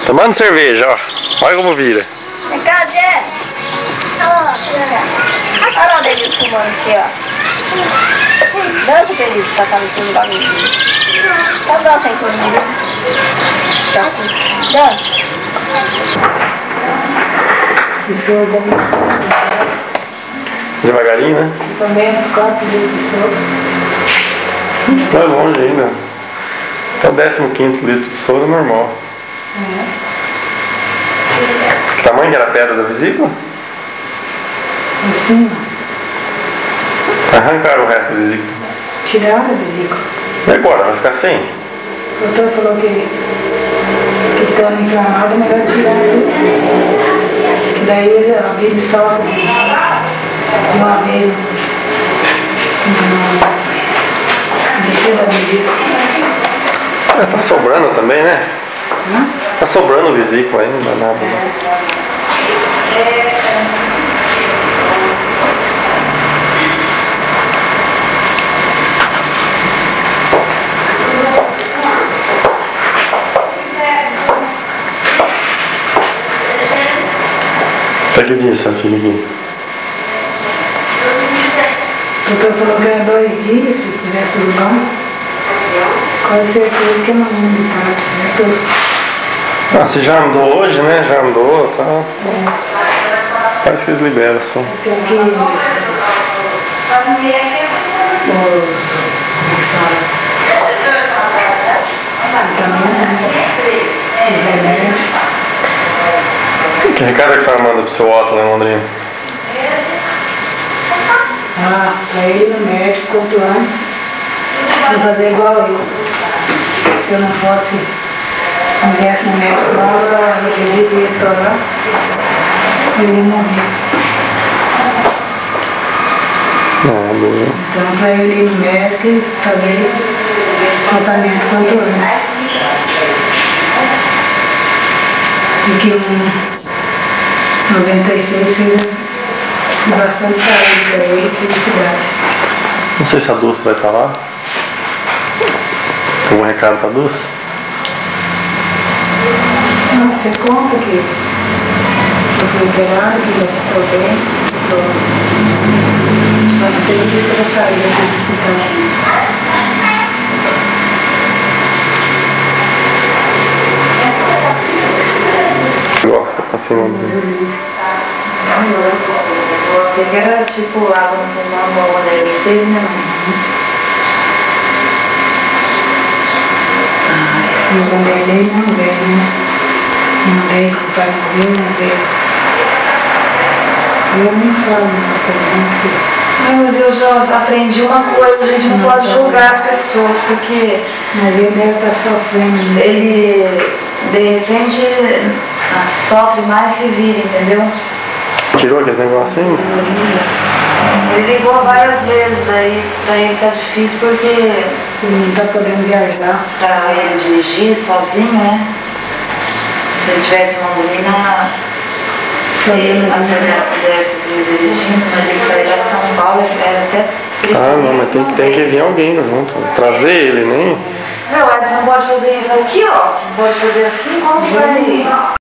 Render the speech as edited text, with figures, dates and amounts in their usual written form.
Tomando cerveja, ó. Olha como vira. Vem cá, Jé. Olha o Denilson fumando aqui, ó. Dança, Denilson, tá falando bagulho. Tá dança aí comigo. Dança. Devagarinho, né? Também uns 4 litros de soro. Isso tá longe ainda. Até o 15º litro de soro é normal. Que tamanho que era a pedra da vesícula? Assim, Arrancaram o resto da vesícula. tiraram a vesícula. E agora? Vai ficar sem? O doutor falou que estando inflamado é melhor tirar tudo. Que daí a vida só de uma vez. Descer da vesícula. Tá sobrando também, né? Tá sobrando vesícula aí, não dá nada. Não. Pra que dia, seu filho? O doutor falou que era 2 dias, se tivesse tudo bom. Quase certeza que amanhã de tarde, certo? Ah, você já andou hoje, né? Já andou, tá? Parece que eles liberam só. Tem que os Que recado é que a senhora manda pro seu Otto lá em Londrina? pra ir no médico quanto antes, pra fazer igual eu. Se eu não fosse, não viesse no médico lá, eu acredito que ia estourar, eu ia morrer. Boa. Então, pra ele ir no médico e fazer tratamento quanto antes. E que um 96 seja bastante saúde para ele e felicidade. Não sei se a Dulce vai estar lá. Algum recado pra Dulce? Não, você conta que eu fui operado, que já estou bem, só não sei o dia que eu vou sair daqui do hospital. Você que era tipo água no pulmão, né? Teve, né? Não veio, não veio, né? Não veio, o pai morreu, não veio. Eu nem falo, Mas eu já aprendi uma coisa, a gente não pode julgar as pessoas, porque mas ele deve estar sofrendo. ele, de repente, sofre mais se vira, entendeu? Tirou aquele negócio aí? Ele ligou várias vezes, daí pra ele tá difícil porque Não está podendo viajar. pra ele dirigir sozinho, né? Se ele tivesse em Londrina, se a senhora pudesse vir dirigindo, mas ele sair lá de São Paulo, era até perigoso. Ah, não, mas tem que vir alguém junto. Trazer ele, nem. Meu, mas não pode fazer isso aqui, ó. Não pode fazer assim, como vai?